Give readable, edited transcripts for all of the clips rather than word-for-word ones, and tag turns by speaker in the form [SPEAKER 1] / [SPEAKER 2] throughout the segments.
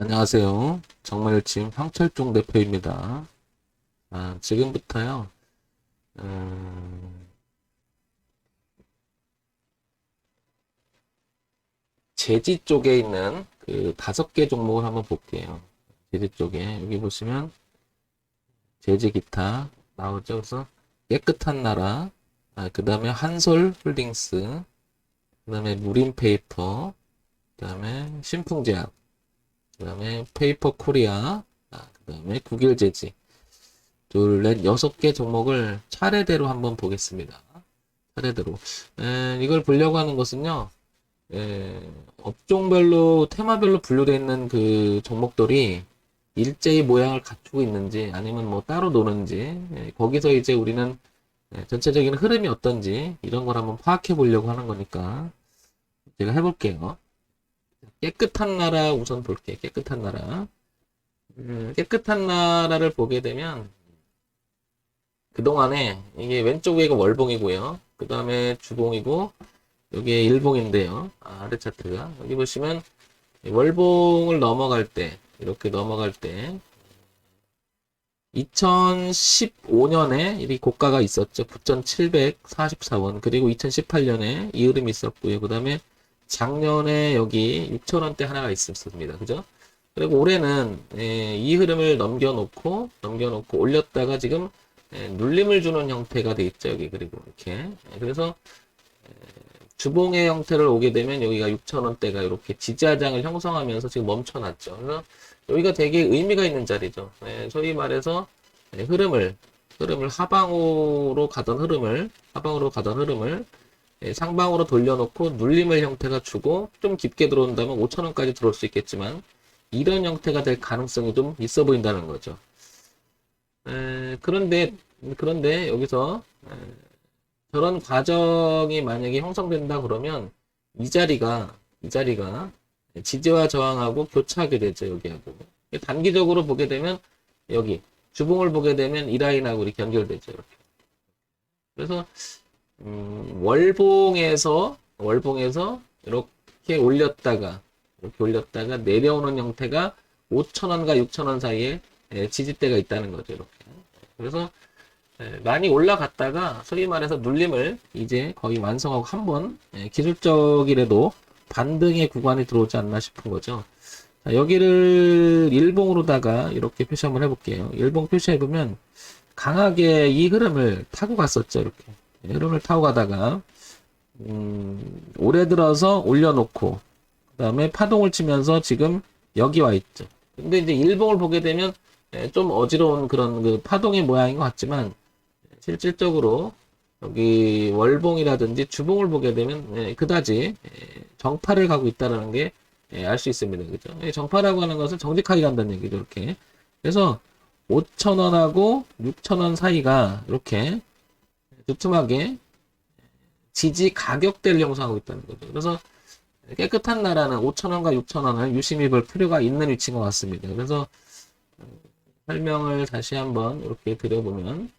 [SPEAKER 1] 안녕하세요. 정말일침 황철종 대표입니다. 지금부터요, 제지 쪽에 있는 그 5개 종목을 한번 볼게요. 제지 쪽에, 여기 보시면, 제지 기타 나오죠. 그래서 깨끗한 나라, 그 다음에 한솔 홀딩스, 그 다음에 무림페이퍼, 그 다음에 신풍제약, 그 다음에 페이퍼 코리아, 그 다음에 국일제지. 둘, 넷, 6개 종목을 차례대로 한번 보겠습니다. 차례대로. 이걸 보려고 하는 것은요, 업종별로, 테마별로 분류되어 있는 그 종목들이 일제히 모양을 갖추고 있는지, 아니면 뭐 따로 노는지, 거기서 이제 우리는 전체적인 흐름이 어떤지, 이런 걸 한번 파악해 보려고 하는 거니까, 제가 해볼게요. 깨끗한 나라 우선 볼게요. 깨끗한 나라. 깨끗한 나라를 보게 되면, 그동안에 이게 왼쪽 위가 월봉이고요. 그 다음에 주봉이고 여기에 일봉인데요. 아래 차트가 여기 보시면 월봉을 넘어갈 때 이렇게 넘어갈 때 2015년에 이 고가가 있었죠. 9,744원. 그리고 2018년에 이 흐름이 있었고요. 그 다음에 작년에 여기 6,000원대 하나가 있었습니다. 그죠? 그리고 올해는 이 흐름을 넘겨놓고 올렸다가 지금 눌림을 주는 형태가 돼 있죠. 여기 그리고 이렇게. 그래서 주봉의 형태를 오게 되면 여기가 6,000원대가 이렇게 지지하장을 형성하면서 지금 멈춰놨죠. 그래서 여기가 되게 의미가 있는 자리죠. 소위 말해서 흐름을 하방으로 가던 흐름을 상방으로 돌려놓고 눌림을 형태가 주고 좀 깊게 들어온다면 5,000원까지 들어올 수 있겠지만 이런 형태가 될 가능성이 좀 있어 보인다는 거죠. 그런데 여기서 저런 과정이 만약에 형성된다 그러면 이 자리가 지지와 저항하고 교차하게 되죠. 여기하고 단기적으로 보게 되면 여기 주봉을 보게 되면 이 라인하고 이렇게 연결되죠. 이렇게. 그래서 월봉에서 이렇게 올렸다가 내려오는 형태가 5,000원과 6,000원 사이에 지지대가 있다는 거죠. 이렇게. 그래서 많이 올라갔다가 소위 말해서 눌림을 이제 거의 완성하고 한번 기술적이라도 반등의 구간이 들어오지 않나 싶은 거죠. 자, 여기를 일봉으로다가 이렇게 표시 한번 해볼게요. 일봉 표시해보면 강하게 이 흐름을 타고 갔었죠. 이렇게 흐름을 타고 가다가 올해 들어서 올려놓고 그 다음에 파동을 치면서 지금 여기 와 있죠. 근데 이제 일봉을 보게 되면 좀 어지러운 그런 그 파동의 모양인 것 같지만 실질적으로 여기 월봉이라든지 주봉을 보게 되면 그다지 정파를 가고 있다는 게 알 수 있습니다. 그죠? 정파라고 하는 것은 정직하게 간다는 얘기죠. 이렇게. 그래서 5,000원하고 6,000원 사이가 이렇게 두툼하게 지지 가격대를 형성하고 있다는 거죠. 그래서 깨끗한 나라는 5,000원과 6,000원을 유심히 볼 필요가 있는 위치인 것 같습니다. 그래서 설명을 다시 한번 이렇게 드려보면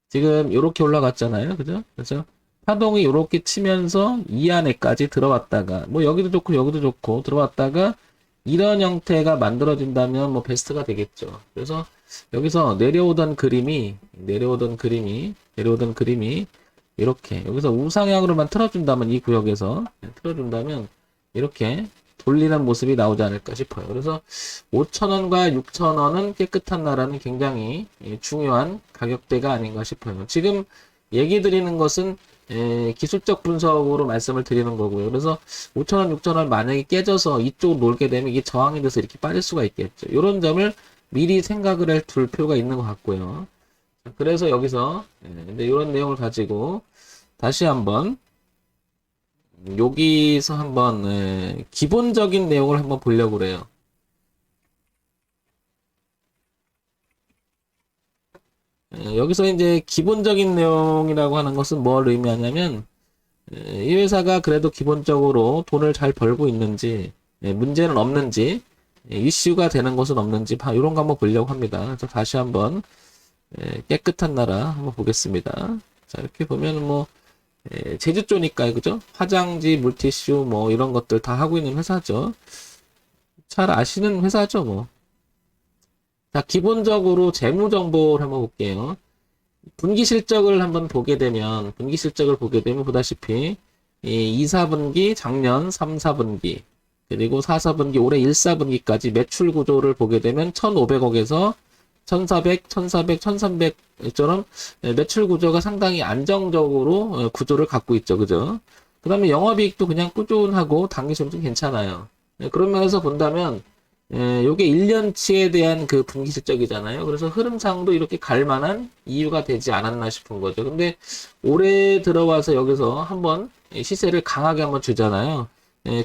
[SPEAKER 1] 지금 이렇게 올라갔잖아요. 그죠? 그래서 파동이 이렇게 치면서 이 안에까지 들어왔다가 뭐 여기도 좋고 들어왔다가 이런 형태가 만들어진다면 뭐 베스트가 되겠죠. 그래서 여기서 내려오던 그림이 이렇게 여기서 우상향으로만 틀어준다면 이 구역에서 틀어준다면 이렇게 돌리는 모습이 나오지 않을까 싶어요. 그래서 5,000원과 6,000원은 깨끗한 나라는 굉장히 중요한 가격대가 아닌가 싶어요. 지금 얘기 드리는 것은 기술적 분석으로 말씀을 드리는 거고요. 그래서 5,000원, 6,000원 만약에 깨져서 이쪽으로 놀게 되면 이게 저항이 돼서 이렇게 빠질 수가 있겠죠. 이런 점을 미리 생각을 둘 필요가 있는 것 같고요. 그래서 여기서 이제 이런 내용을 가지고 다시 한번 여기서 한번 기본적인 내용을 한번 보려고 그래요. 여기서 이제 기본적인 내용이라고 하는 것은 뭘 의미하냐면 이 회사가 그래도 기본적으로 돈을 잘 벌고 있는지 문제는 없는지 이슈가 되는 것은 없는지 이런 거 한번 보려고 합니다. 그래서 다시 한번 깨끗한 나라 한번 보겠습니다. 자, 이렇게 보면 뭐 제주조니까 그죠? 화장지, 물티슈 뭐 이런 것들 다 하고 있는 회사죠. 잘 아시는 회사죠, 뭐. 자, 기본적으로 재무 정보를 한번 볼게요. 분기 실적을 한번 보게 되면, 보다시피, 2, 4분기, 작년 3, 4분기, 그리고 4, 4분기, 올해 1, 4분기까지 매출 구조를 보게 되면 1,500억에서 1,400, 1,400, 1,300처럼 매출 구조가 상당히 안정적으로 구조를 갖고 있죠. 그죠? 그 다음에 영업이익도 그냥 꾸준하고 당기순 좀 괜찮아요. 그런 면에서 본다면 요게 1년치에 대한 그 분기 실적이잖아요. 그래서 흐름상도 이렇게 갈 만한 이유가 되지 않았나 싶은 거죠. 근데 올해 들어와서 여기서 한번 시세를 강하게 한번 주잖아요.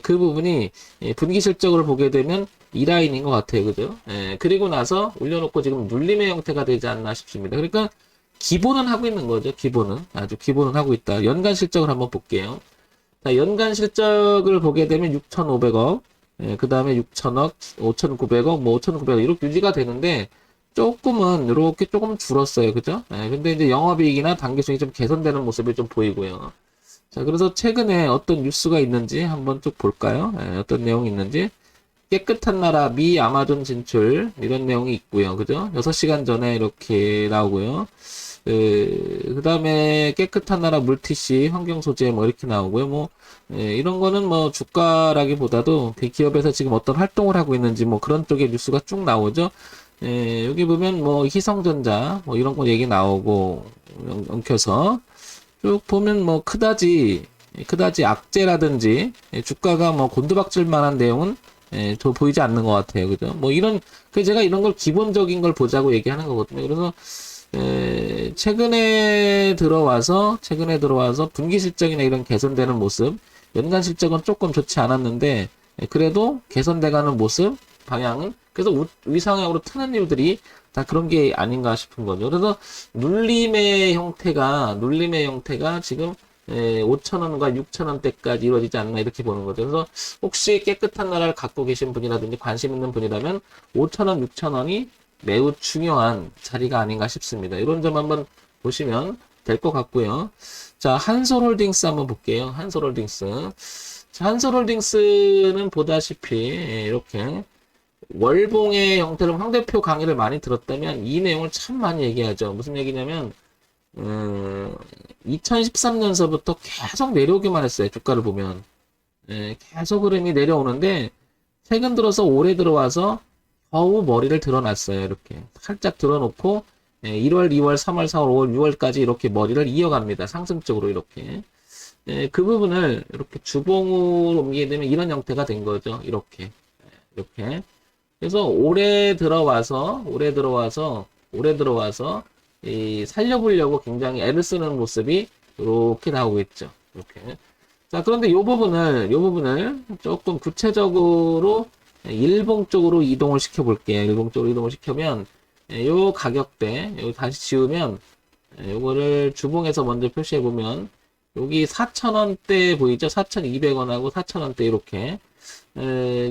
[SPEAKER 1] 그 부분이 분기 실적을 보게 되면 이 라인인 것 같아요. 그죠? 그리고 나서 올려놓고 지금 눌림의 형태가 되지 않나 싶습니다. 그러니까 기본은 하고 있는 거죠. 기본은. 아주 기본은 하고 있다. 연간 실적을 한번 볼게요. 자, 연간 실적을 보게 되면 6,500억, 그 다음에 6,000억, 5,900억, 뭐 5,900억 이렇게 유지가 되는데 조금은 이렇게 조금 줄었어요. 그죠? 근데 이제 영업이익이나 당기순이 좀 개선되는 모습이 좀 보이고요. 자, 그래서 최근에 어떤 뉴스가 있는지 한번 쭉 볼까요? 어떤 내용이 있는지. 깨끗한 나라 미 아마존 진출 이런 내용이 있고요. 그죠? 6시간 전에 이렇게 나오고요. 그 다음에 깨끗한 나라 물티시 환경 소재 뭐 이렇게 나오고요. 뭐 이런 거는 뭐 주가라기보다도 기업에서 지금 어떤 활동을 하고 있는지 뭐 그런 쪽의 뉴스가 쭉 나오죠. 여기 보면 뭐 희성전자 뭐 이런 거 얘기 나오고 엉켜서 쭉 보면 뭐 그다지 악재라든지 주가가 뭐 곤두박질 만한 내용은 저 보이지 않는 것 같아요. 그죠? 뭐 제가 이런 걸 기본적인 걸 보자고 얘기하는 거거든요. 그래서 최근에 들어와서 분기 실적이나 이런 개선되는 모습, 연간 실적은 조금 좋지 않았는데 그래도 개선돼가는 모습, 방향은 그래서 위상향으로 트는 이유들이 다 그런 게 아닌가 싶은 거죠. 그래서 눌림의 형태가 지금 5,000원과 6,000원대까지 이루어지지 않나 이렇게 보는 거죠. 그래서 혹시 깨끗한 나라를 갖고 계신 분이라든지 관심 있는 분이라면 5,000원, 6,000원이 매우 중요한 자리가 아닌가 싶습니다. 이런 점 한번 보시면 될 것 같고요. 자, 한솔홀딩스 한번 볼게요. 한솔홀딩스. 자, 한솔홀딩스는 보다시피 이렇게 월봉의 형태로 황 대표 강의를 많이 들었다면 이 내용을 참 많이 얘기하죠. 무슨 얘기냐면 2013년서부터 계속 내려오기만 했어요. 주가를 보면. 계속 흐름이 내려오는데 최근 들어서 올해 들어와서 겨우 머리를 드러났어요. 이렇게 살짝 드러놓고 1월, 2월, 3월, 4월, 5월, 6월까지 이렇게 머리를 이어갑니다. 상승적으로 이렇게. 그 부분을 이렇게 주봉으로 옮기게 되면 이런 형태가 된 거죠. 이렇게. 그래서 올해 들어와서 살려보려고 굉장히 애를 쓰는 모습이 이렇게 나오고 있죠. 이렇게. 자, 그런데 이 부분을 조금 구체적으로 일봉 쪽으로 이동을 시켜 볼게요. 일봉 쪽으로 이동을 시켜면 요 가격대 여기 다시 지우면 요거를 주봉에서 먼저 표시해 보면 여기 4,000원대 보이죠? 4,200원하고 4,000원대 이렇게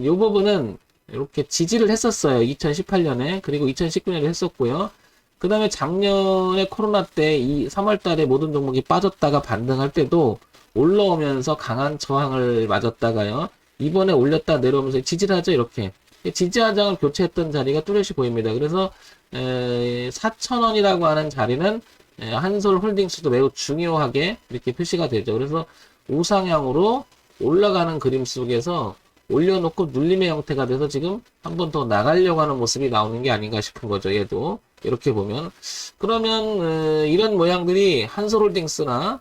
[SPEAKER 1] 요 부분은 이렇게 지지를 했었어요. 2018년에 그리고 2019년에 했었고요. 그 다음에 작년에 코로나 때 이 3월 달에 모든 종목이 빠졌다가 반등할 때도 올라오면서 강한 저항을 맞았다가요. 이번에 올렸다 내려오면서 지지를 하죠. 이렇게. 지지 하장을 교체했던 자리가 뚜렷이 보입니다. 그래서 4,000원이라고 하는 자리는 한솔홀딩스도 매우 중요하게 이렇게 표시가 되죠. 그래서 우상향으로 올라가는 그림 속에서 올려놓고 눌림의 형태가 돼서 지금 한 번 더 나가려고 하는 모습이 나오는 게 아닌가 싶은 거죠. 얘도 이렇게 보면 그러면 이런 모양들이 한솔홀딩스나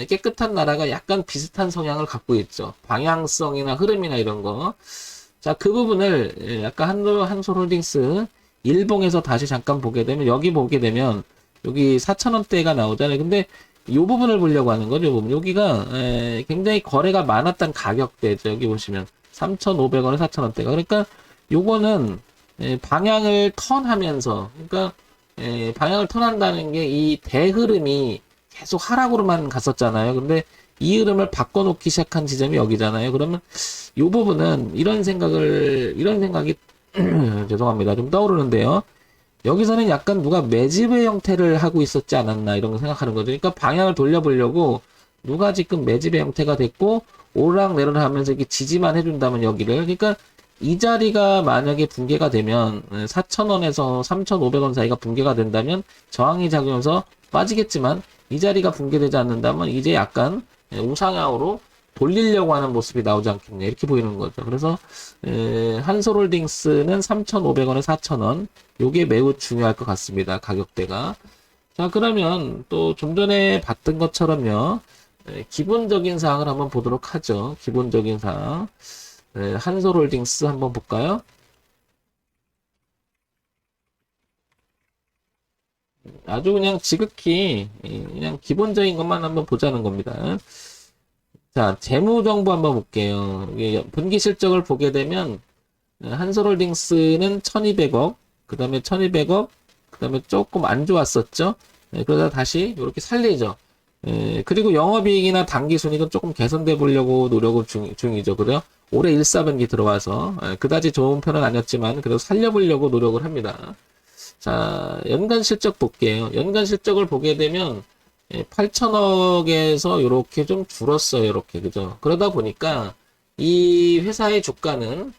[SPEAKER 1] 깨끗한 나라가 약간 비슷한 성향을 갖고 있죠. 방향성이나 흐름이나 이런 거. 자, 그 부분을 약간 한솔홀딩스 일봉에서 다시 잠깐 보게 되면 여기 보게 되면 여기 4,000원대가 나오잖아요. 근데 이 부분을 보려고 하는 거죠. 이 부분. 여기가 굉장히 거래가 많았던 가격대죠. 여기 보시면 3,500원에 4,000원대가. 그러니까 요거는 방향을 턴하면서 그러니까 방향을 턴한다는 게 이 대흐름이 계속 하락으로만 갔었잖아요. 근데 이 흐름을 바꿔놓기 시작한 지점이 여기잖아요. 그러면 이 부분은 이런 생각이 죄송합니다. 좀 떠오르는데요. 여기서는 약간 누가 매집의 형태를 하고 있었지 않았나 이런 거 생각하는 거죠. 그러니까 방향을 돌려보려고 누가 지금 매집의 형태가 됐고 오르락내리락 하면서 이렇게 지지만 해준다면 여기를 그러니까 이 자리가 만약에 붕괴가 되면 4,000원에서 3,500원 사이가 붕괴가 된다면 저항이 작용해서 빠지겠지만 이 자리가 붕괴되지 않는다면 이제 약간 우상향으로 돌리려고 하는 모습이 나오지 않겠냐 이렇게 보이는 거죠. 그래서 한솔홀딩스는 3,500원에 4,000원 요게 매우 중요할 것 같습니다. 가격대가. 자, 그러면 또 좀 전에 봤던 것처럼요. 기본적인 사항을 한번 보도록 하죠. 기본적인 사항. 한솔홀딩스 한번 볼까요? 아주 그냥 지극히 그냥 기본적인 것만 한번 보자는 겁니다. 자, 재무정보 한번 볼게요. 이게 분기 실적을 보게 되면 한솔홀딩스는 1200억, 그 다음에 1200억, 그 다음에 조금 안 좋았었죠. 그러다 다시 이렇게 살리죠. 그리고 영업이익이나 당기순이익은 조금 개선돼 보려고 노력을 중이죠. 그래요? 올해 1, 4분기 들어와서 그다지 좋은 편은 아니었지만 그래도 살려보려고 노력을 합니다. 자, 연간 실적 볼게요. 연간 실적을 보게 되면 8천억에서 이렇게 좀 줄었어요. 이렇게 그죠? 그러다 보니까 이 회사의 주가는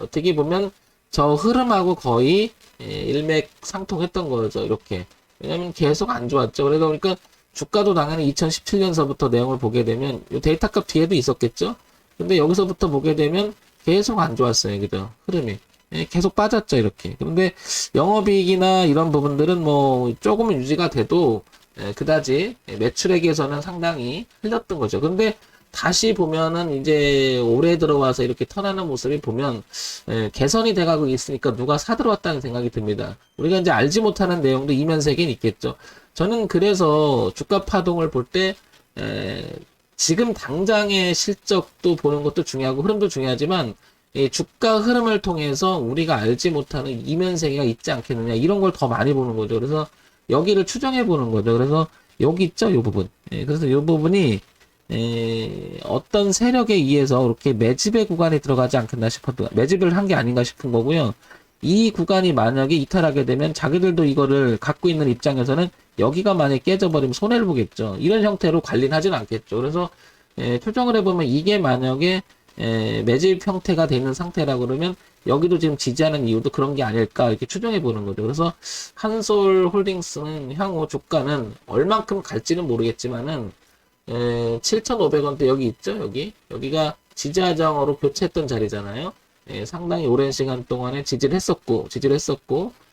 [SPEAKER 1] 어떻게 보면 저 흐름하고 거의 일맥상통했던 거죠. 이렇게. 왜냐면 계속 안 좋았죠. 그러다 보니까 주가도 당연히 2017년서부터 내용을 보게 되면 이 데이터값 뒤에도 있었겠죠. 근데 여기서부터 보게 되면 계속 안 좋았어요. 그죠? 흐름이. 계속 빠졌죠. 이렇게. 그런데 영업이익이나 이런 부분들은 뭐 조금은 유지가 돼도 그다지 매출액에서는 상당히 흘렸던 거죠. 근데 다시 보면은 이제 올해 들어와서 이렇게 턴하는 모습이 보면 개선이 돼가고 있으니까 누가 사들어왔다는 생각이 듭니다. 우리가 이제 알지 못하는 내용도 이면세계는 있겠죠. 저는 그래서 주가 파동을 볼 때 지금 당장의 실적도 보는 것도 중요하고 흐름도 중요하지만 주가 흐름을 통해서 우리가 알지 못하는 이면세계가 있지 않겠느냐 이런 걸 더 많이 보는 거죠. 그래서 여기를 추정해 보는 거죠. 그래서 여기 있죠, 이 부분. 그래서 이 부분이 어떤 세력에 의해서 이렇게 매집의 구간에 들어가지 않겠나 싶었던, 매집을 한 게 아닌가 싶은 거고요. 이 구간이 만약에 이탈하게 되면 자기들도 이거를 갖고 있는 입장에서는 여기가 만약에 깨져버리면 손해를 보겠죠. 이런 형태로 관리는 하지는 않겠죠. 그래서 표정을 해보면 이게 만약에 매집 형태가 되는 상태라 그러면 여기도 지금 지지하는 이유도 그런 게 아닐까 이렇게 추정해 보는 거죠. 그래서 한솔홀딩스는 향후 주가는 얼만큼 갈지는 모르겠지만은 7,500원대 여기 있죠. 여기가 지지하장으로 교체했던 자리잖아요. 상당히 오랜 시간 동안에 지지를 했었고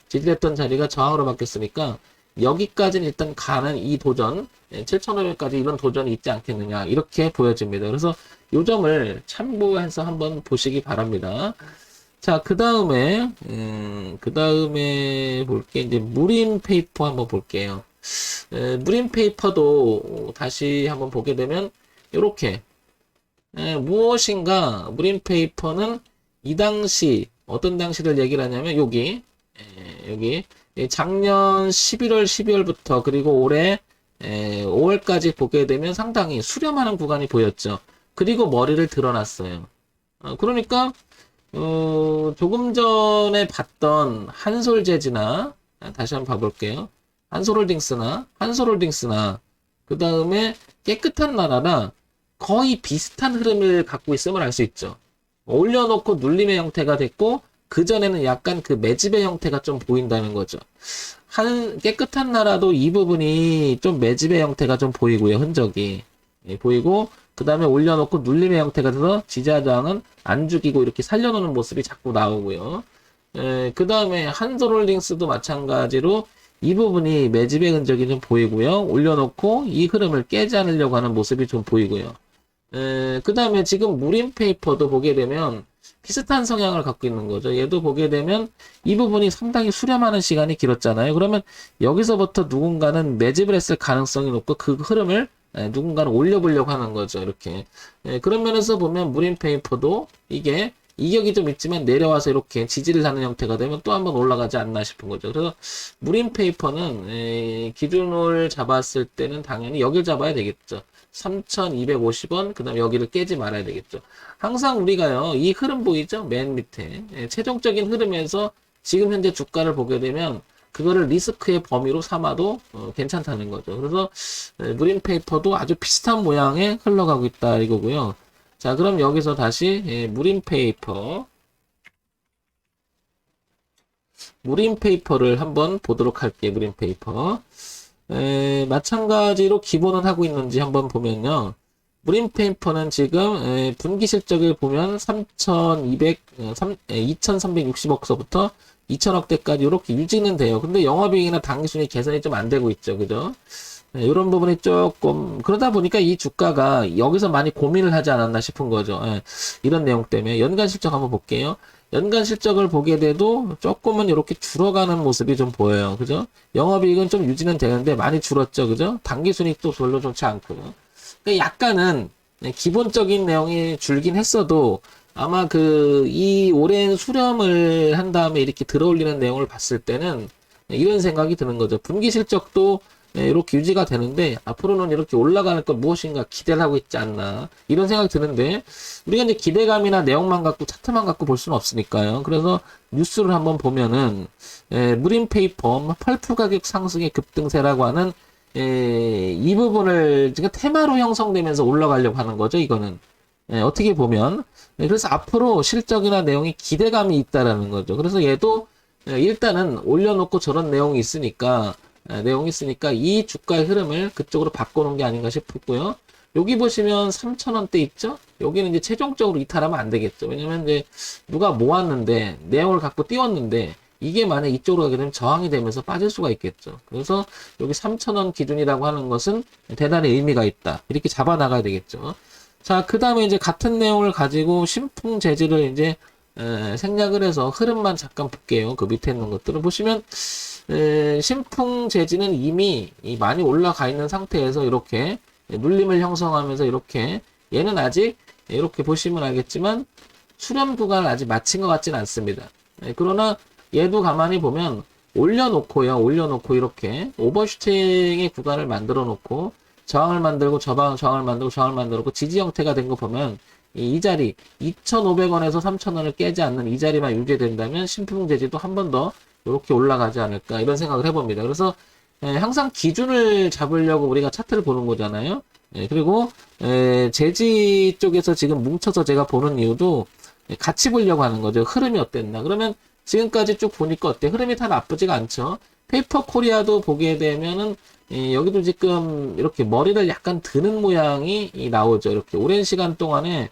[SPEAKER 1] 지지했던 자리가 저항으로 바뀌었으니까 여기까지는 일단 가는 이 도전 7,500까지 이런 도전이 있지 않겠느냐 이렇게 보여집니다. 그래서 요 점을 참고해서 한번 보시기 바랍니다. 자, 그 다음에 볼게 이제 무림페이퍼 한번 볼게요. 무림페이퍼도 다시 한번 보게 되면 이렇게 무엇인가 무림페이퍼는 이 당시 어떤 당시를 얘기를 하냐면 여기 작년 11월 12월부터 그리고 올해 5월까지 보게 되면 상당히 수렴하는 구간이 보였죠. 그리고 머리를 드러났어요. 그러니까 조금 전에 봤던 한솔재즈나 다시 한번 봐볼게요. 한솔홀딩스나 그 다음에 깨끗한 나라라 거의 비슷한 흐름을 갖고 있음을 알 수 있죠. 올려놓고 눌림의 형태가 됐고 그 전에는 약간 그 매집의 형태가 좀 보인다는 거죠. 깨끗한 나라도 이 부분이 좀 매집의 형태가 좀 보이고요. 흔적이 보이고 그 다음에 올려놓고 눌림의 형태가 돼서 지지하장은 안 죽이고 이렇게 살려놓는 모습이 자꾸 나오고요. 그 다음에 한솔홀딩스도 마찬가지로 이 부분이 매집의 흔적이 좀 보이고요. 올려놓고 이 흐름을 깨지 않으려고 하는 모습이 좀 보이고요. 그 다음에 지금 무림페이퍼도 보게 되면 비슷한 성향을 갖고 있는 거죠. 얘도 보게 되면 이 부분이 상당히 수렴하는 시간이 길었잖아요. 그러면 여기서부터 누군가는 매집을 했을 가능성이 높고 그 흐름을 누군가는 올려보려고 하는 거죠. 이렇게. 그런 면에서 보면 무림페이퍼도 이게 이격이 좀 있지만 내려와서 이렇게 지지를 하는 형태가 되면 또 한번 올라가지 않나 싶은 거죠. 그래서 무림페이퍼는 기준을 잡았을 때는 당연히 여길 잡아야 되겠죠. 3,250원, 그 다음에 여기를 깨지 말아야 되겠죠. 항상 우리가요, 이 흐름 보이죠? 맨 밑에. 최종적인 흐름에서 지금 현재 주가를 보게 되면 그거를 리스크의 범위로 삼아도 괜찮다는 거죠. 그래서 무림페이퍼도 아주 비슷한 모양에 흘러가고 있다 이거고요. 자, 그럼 여기서 다시 무림페이퍼 무림 페이퍼를 한번 보도록 할게요. 무림 페이퍼. 마찬가지로 기본은 하고 있는지 한번 보면요. 무림 페이퍼는 지금 분기 실적을 보면 2360억서부터 2000억대까지 이렇게 유지는 돼요. 근데 영업이익이나 당기순이 개선이 좀 안 되고 있죠. 그죠? 이런 부분이 조금 그러다 보니까 이 주가가 여기서 많이 고민을 하지 않았나 싶은 거죠. 이런 내용 때문에 연간 실적 한번 볼게요. 연간 실적을 보게 돼도 조금은 이렇게 줄어가는 모습이 좀 보여요. 그죠? 영업이익은 좀 유지는 되는데 많이 줄었죠. 그죠? 당기순이익도 별로 좋지 않고. 그러니까 약간은 기본적인 내용이 줄긴 했어도 아마 이 오랜 수렴을 한 다음에 이렇게 들어올리는 내용을 봤을 때는 이런 생각이 드는 거죠. 분기 실적도 이렇게 유지가 되는데 앞으로는 이렇게 올라가는 것 무엇인가 기대를 하고 있지 않나 이런 생각이 드는데 우리가 이제 기대감이나 내용만 갖고 차트만 갖고 볼 수는 없으니까요. 그래서 뉴스를 한번 보면은 무림 페이퍼 펄프 가격 상승의 급등세라고 하는 이 부분을 지금 테마로 형성되면서 올라가려고 하는 거죠. 이거는 어떻게 보면 그래서 앞으로 실적이나 내용이 기대감이 있다라는 거죠. 그래서 얘도 일단은 올려놓고 저런 내용이 있으니까 이 주가의 흐름을 그쪽으로 바꿔놓은 게 아닌가 싶고요. 여기 보시면 3,000원대 있죠? 여기는 이제 최종적으로 이탈하면 안 되겠죠. 왜냐면 이제 누가 모았는데 내용을 갖고 띄웠는데 이게 만약 이쪽으로 가게 되면 저항이 되면서 빠질 수가 있겠죠. 그래서 여기 3,000원 기준이라고 하는 것은 대단히 의미가 있다. 이렇게 잡아 나가야 되겠죠. 자, 그 다음에 이제 같은 내용을 가지고 신풍 재질을 이제 생략을 해서 흐름만 잠깐 볼게요. 그 밑에 있는 것들을 보시면 신풍 재질은 이미 많이 올라가 있는 상태에서 이렇게 눌림을 형성하면서 이렇게 얘는 아직 이렇게 보시면 알겠지만 수렴 구간을 아직 마친 것 같지는 않습니다. 그러나 얘도 가만히 보면 올려놓고 이렇게 오버슈팅의 구간을 만들어 놓고 저항을 만들고 저항을 만들고 지지 형태가 된 거 보면 이 자리 2,500원에서 3,000원을 깨지 않는 이 자리만 유지된다면 신풍 재질도 한 번 더 이렇게 올라가지 않을까 이런 생각을 해봅니다. 그래서 항상 기준을 잡으려고 우리가 차트를 보는 거잖아요. 그리고 재지 쪽에서 지금 뭉쳐서 제가 보는 이유도 같이 보려고 하는 거죠. 흐름이 어땠나. 그러면 지금까지 쭉 보니까 어때? 흐름이 다 나쁘지가 않죠. 페이퍼 코리아도 보게 되면은 여기도 지금 이렇게 머리를 약간 드는 모양이 나오죠. 이렇게 오랜 시간 동안에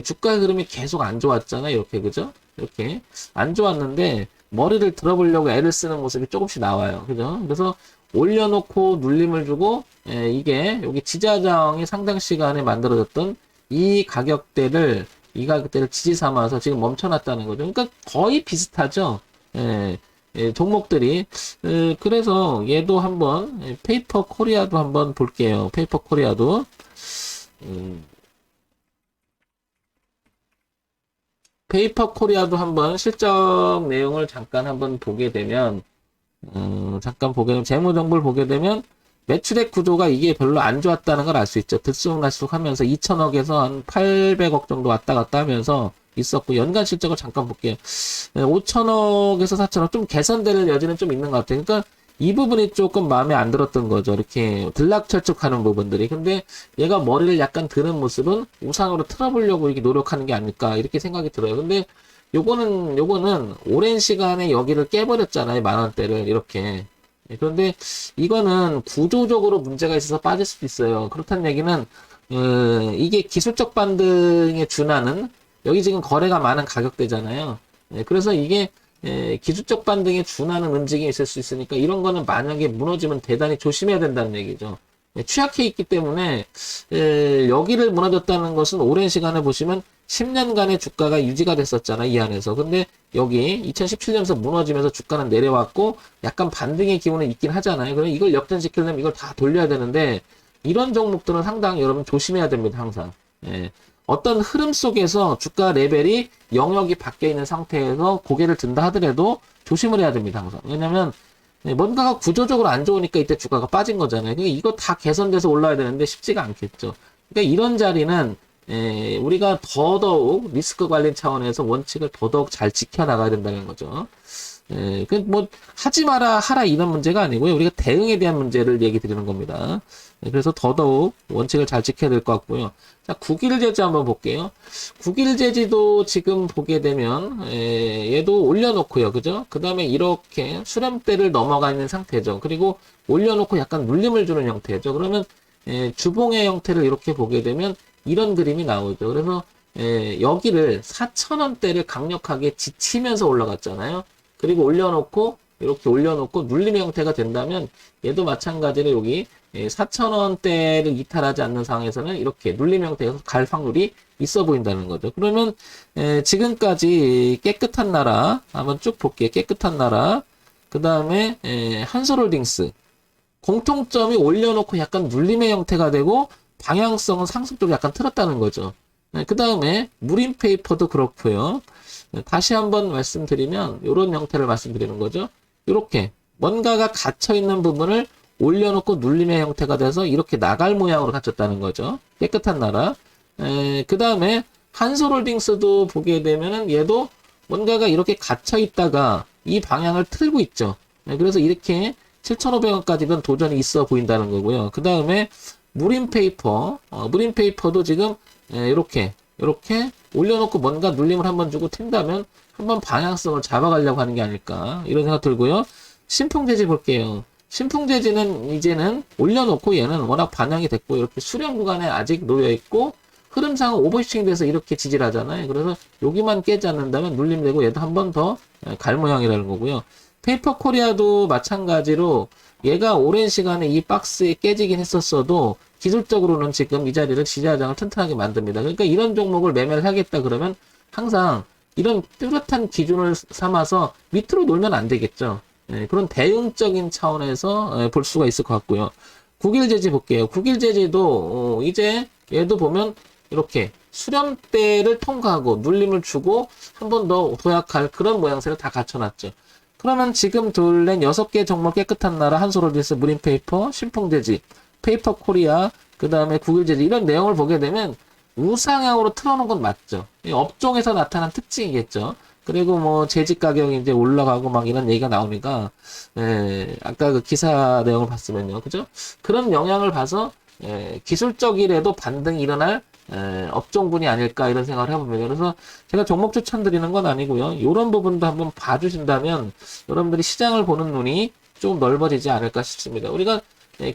[SPEAKER 1] 주가 흐름이 계속 안 좋았잖아요. 이렇게 그죠? 이렇게 안 좋았는데 머리를 들어보려고 애를 쓰는 모습이 조금씩 나와요. 그죠? 그래서 올려놓고 눌림을 주고 이게 여기 지지저항이 상당 시간에 만들어졌던 이 가격대를 지지 삼아서 지금 멈춰놨다는 거죠. 그러니까 거의 비슷하죠. 종목들이. 그래서 얘도 한번 페이퍼 코리아도 한번 볼게요. 페이퍼 코리아도 페이퍼 코리아도 한번 실적 내용을 잠깐 한번 보게 되면 재무 정보를 보게 되면 매출액 구조가 이게 별로 안 좋았다는 걸 알 수 있죠. 들쑥날쑥 하면서 2천억에서 한 800억 정도 왔다 갔다 하면서 있었고, 연간 실적을 잠깐 볼게요. 5천억에서 4천억 좀 개선될 여지는 좀 있는 것 같아요. 그러니까 이 부분이 조금 마음에 안 들었던 거죠. 이렇게 들락철쭉하는 부분들이. 근데 얘가 머리를 약간 드는 모습은 우상으로 틀어보려고 이렇게 노력하는 게 아닐까 이렇게 생각이 들어요. 근데 요거는 오랜 시간에 여기를 깨버렸잖아요. 10,000원대를 이렇게. 그런데 이거는 구조적으로 문제가 있어서 빠질 수도 있어요. 그렇다는 얘기는 이게 기술적 반등에 준하는 여기 지금 거래가 많은 가격대잖아요. 그래서 이게 기술적 반등에 준하는 움직임이 있을 수 있으니까 이런 거는 만약에 무너지면 대단히 조심해야 된다는 얘기죠. 취약해 있기 때문에 여기를 무너졌다는 것은 오랜 시간을 보시면 10년간의 주가가 유지가 됐었잖아, 이 안에서. 근데 여기 2017년에서 무너지면서 주가는 내려왔고 약간 반등의 기운은 있긴 하잖아요. 그럼 이걸 역전시키려면 이걸 다 돌려야 되는데 이런 종목들은 상당히 여러분 조심해야 됩니다, 항상. 어떤 흐름 속에서 주가 레벨이 영역이 바뀌어 있는 상태에서 고개를 든다 하더라도 조심을 해야 됩니다, 항상. 왜냐면 뭔가가 구조적으로 안 좋으니까 이때 주가가 빠진 거잖아요. 그러니까 이거 다 개선돼서 올라야 되는데 쉽지가 않겠죠. 그러니까 이런 자리는 우리가 더더욱 리스크 관리 차원에서 원칙을 더더욱 잘 지켜나가야 된다는 거죠. 뭐, 하지 마라, 하라, 이런 문제가 아니고요. 우리가 대응에 대한 문제를 얘기 드리는 겁니다. 그래서 더더욱 원칙을 잘 지켜야 될 것 같고요. 자, 국일제지 한번 볼게요. 국일제지도 지금 보게 되면, 얘도 올려놓고요. 그죠? 그 다음에 이렇게 수렴대를 넘어가 있는 상태죠. 그리고 올려놓고 약간 눌림을 주는 형태죠. 그러면, 주봉의 형태를 이렇게 보게 되면 이런 그림이 나오죠. 그래서, 여기를 4,000원대를 강력하게 지치면서 올라갔잖아요. 그리고 올려놓고 이렇게 올려놓고 눌림의 형태가 된다면 얘도 마찬가지로 여기 4,000원대를 이탈하지 않는 상황에서는 이렇게 눌림 형태에서 갈 확률이 있어 보인다는 거죠. 그러면 지금까지 깨끗한 나라 한번 쭉 볼게요. 깨끗한 나라 그 다음에 한솔홀딩스 공통점이 올려놓고 약간 눌림의 형태가 되고 방향성은 상승 쪽으로 약간 틀었다는 거죠. 그 다음에 무림페이퍼도 그렇고요. 다시 한번 말씀드리면 이런 형태를 말씀드리는 거죠. 이렇게 뭔가가 갇혀있는 부분을 올려놓고 눌림의 형태가 돼서 이렇게 나갈 모양으로 갇혔다는 거죠. 깨끗한 나라. 그 다음에 한솔홀딩스도 보게 되면은 얘도 뭔가가 이렇게 갇혀있다가 이 방향을 틀고 있죠. 그래서 이렇게 7,500원까지는 도전이 있어 보인다는 거고요. 그 다음에 무림페이퍼, 무림페이퍼도 지금 이렇게 올려놓고 뭔가 눌림을 한번 주고 튄다면 한번 방향성을 잡아가려고 하는 게 아닐까 이런 생각 들고요. 신풍재지 볼게요. 신풍재지는 이제는 올려놓고 얘는 워낙 반영이 됐고 이렇게 수렴 구간에 아직 놓여 있고 흐름상은 오버슈팅 돼서 이렇게 지지를 하잖아요. 그래서 여기만 깨지 않는다면 눌림되고 얘도 한 번 더 갈 모양이라는 거고요. 페이퍼 코리아도 마찬가지로 얘가 오랜 시간에 이 박스에 깨지긴 했었어도 기술적으로는 지금 이 자리를 지지하장을 튼튼하게 만듭니다. 그러니까 이런 종목을 매매를 하겠다 그러면 항상 이런 뚜렷한 기준을 삼아서 밑으로 놀면 안 되겠죠. 그런 대응적인 차원에서 볼 수가 있을 것 같고요. 국일제지 볼게요. 국일제지도 이제 얘도 보면 이렇게 수렴대를 통과하고 눌림을 주고 한 번 더 도약할 그런 모양새를 다 갖춰놨죠. 그러면 지금 둘렌 6개 종목 깨끗한 나라 한솔홀딩스 무림페이퍼 신풍재지 페이퍼 코리아, 그 다음에 국일제지 이런 내용을 보게 되면 우상향으로 틀어놓은 건 맞죠. 업종에서 나타난 특징이겠죠. 그리고 뭐 재직 가격이 이제 올라가고 막 이런 얘기가 나오니까 아까 그 기사 내용을 봤으면요, 그죠? 그런 영향을 봐서 기술적이라도 반등이 일어날 업종군이 아닐까 이런 생각을 해봅니다. 그래서 제가 종목 추천드리는 건 아니고요. 이런 부분도 한번 봐주신다면 여러분들이 시장을 보는 눈이 좀 넓어지지 않을까 싶습니다. 우리가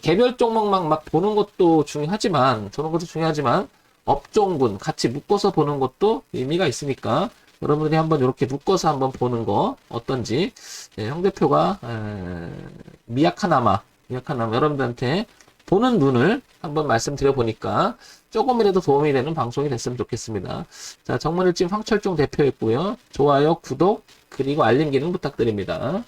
[SPEAKER 1] 개별 종목만 막 보는 것도 중요하지만 업종군 같이 묶어서 보는 것도 의미가 있으니까 여러분들이 한번 이렇게 묶어서 한번 보는 거 어떤지 홍 대표가 미약하나마 여러분들한테 보는 눈을 한번 말씀드려 보니까 조금이라도 도움이 되는 방송이 됐으면 좋겠습니다. 자, 정문일진 황철종 대표였고요. 좋아요, 구독, 그리고 알림 기능 부탁드립니다.